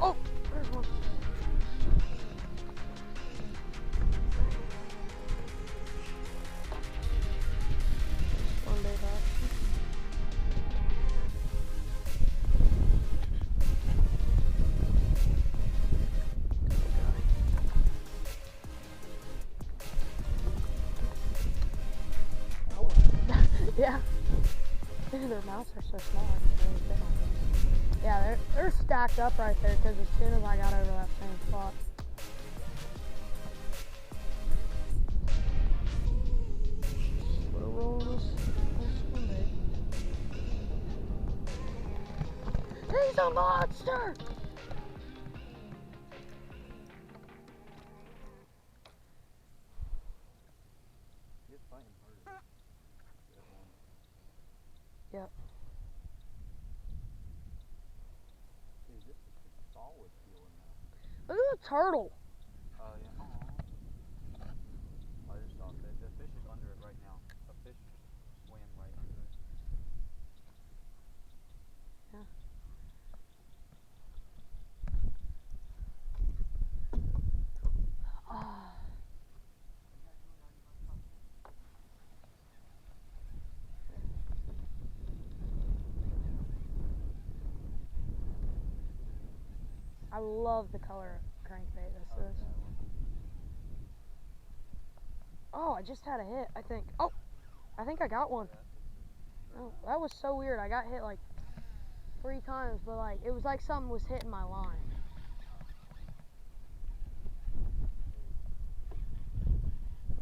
Oh, there's one. One day back. Yeah. Dude, their mouths are so small. I can really fit on them. Yeah, they're stacked up right there because as soon as I got over that same spot. Slow rolling this swim bait. He's a monster! He's fighting harder. Yep. Dude, this is a solid feeling now. Look at the turtle. Oh, yeah. I just saw it. The fish is under it right now. A fish swam right under it. Yeah. Ah. I love the color crankbait this is. Oh, I just had a hit, I think. Oh, I think I got one. Oh, that was so weird. I got hit like 3 times, but like it was like something was hitting my line.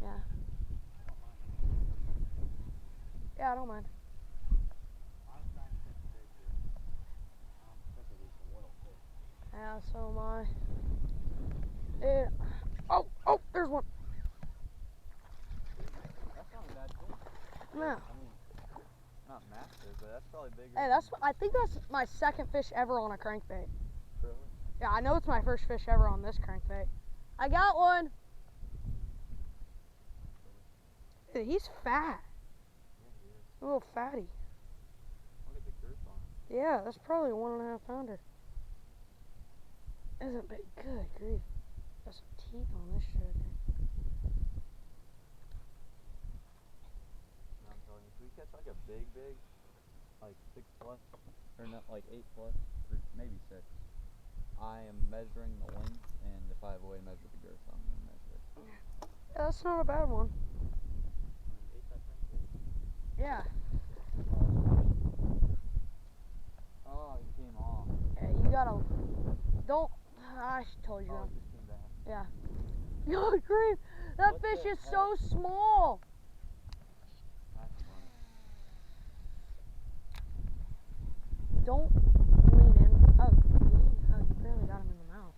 Yeah. Yeah, I don't mind. Yeah, so am I. Yeah. Oh, there's one. That's not a bad fish. No. I mean, not massive, but that's probably bigger. Hey, I think that's my second fish ever on a crankbait. Really? Yeah, I know it's my first fish ever on this crankbait. I got one. Dude, he's fat. Yeah, he is. A little fatty. Look at the girth on him. Yeah, that's probably a 1.5 pounder. Isn't big. Good grief. Got some teeth on this sugar. I'm telling you, if we catch like a big, like 6 plus, or not, like 8 plus, or maybe 6, I am measuring the length, and if I have a way to measure the girth, I'm going to measure it. Yeah, that's not a bad one. Yeah. Oh, he came off. Yeah, you gotta. Don't. I told you. Oh, it just came back. Yeah. Good grief. That What fish the is heck? so small. That's funny. Don't lean in. Oh, you barely got him in the mouth.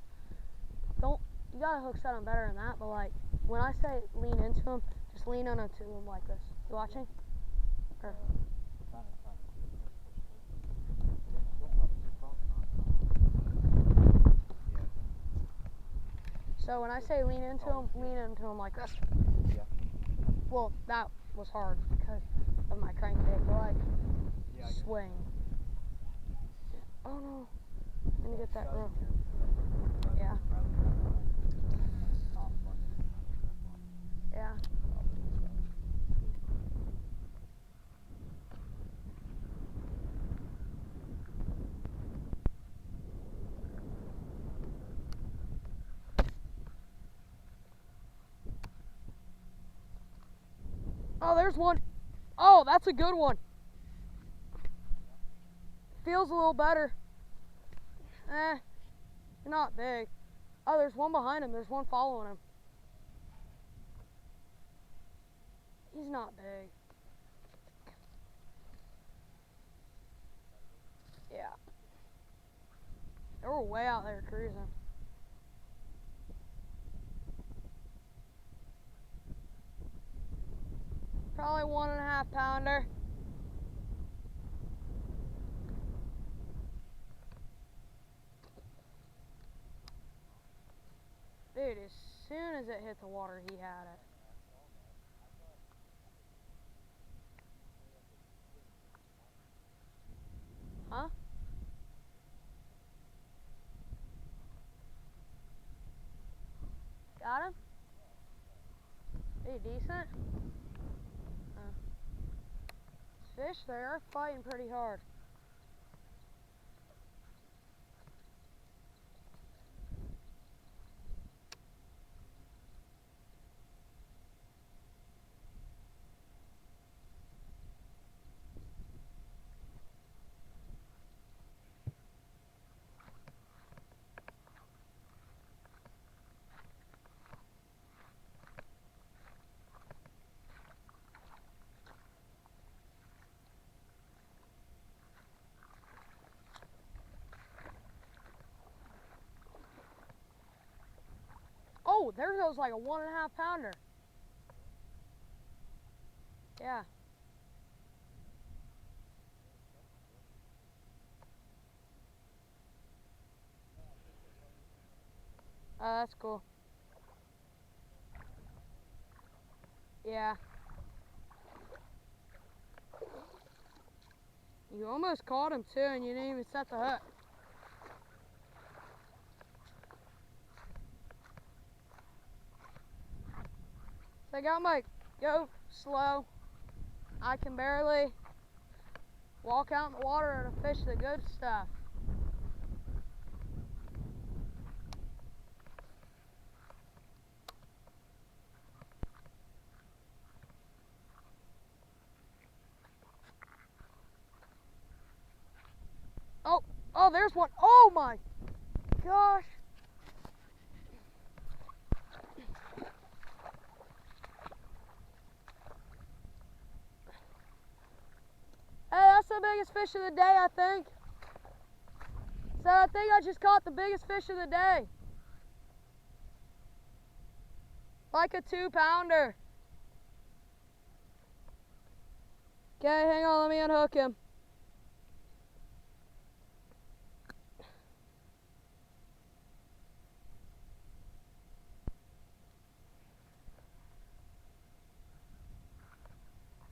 Don't. You gotta hook set him better than that, but like, when I say lean into him, just lean into him like this. You watching? Or, Trying to so when I say lean into him like this. Yeah. Well, that was hard because of my crankbait, but like, Yeah, swing. Oh no. Let me get that rope. Yeah. Yeah. Oh, there's one. Oh, that's a good one. Feels a little better. Not big. Oh, there's one behind him. There's one following him. He's not big. Yeah. They were way out there cruising. Probably 1.5 pounder. Dude, as soon as it hit the water, he had it. Huh? got him? Hey, decent? Fish, they are fighting pretty hard. Oh, there goes like a 1.5 pounder. Yeah. That's cool. Yeah. You almost caught him too, and you didn't even set the hook. So I got my go slow. I can barely walk out in the water and fish the good stuff. Oh, there's one. Oh my gosh. Hey, that's the biggest fish of the day, I think. So I think I just caught the biggest fish of the day. Like a 2 pounder. Okay, hang on, let me unhook him.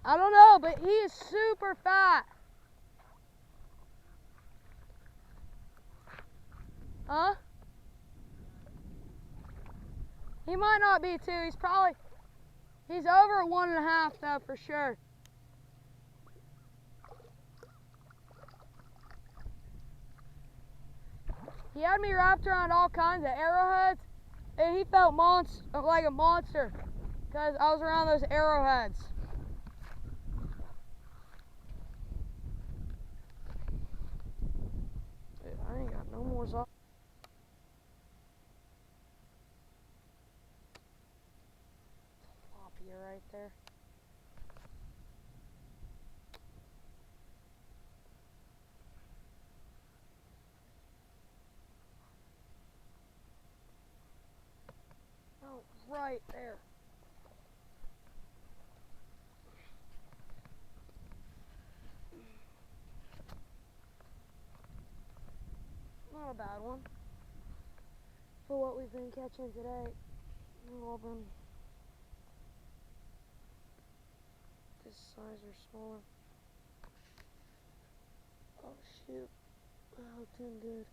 I don't know, but he is super fat. Huh? He might not be 2. He's over 1.5 though, for sure. He had me wrapped around all kinds of arrowheads, and he felt like a monster because I was around those arrowheads. Dude, I ain't got no more zombie. Floppy right there. Oh, right there. Not a bad one for what we've been catching today. They've all been this size or smaller. Oh shoot, that hooked in good.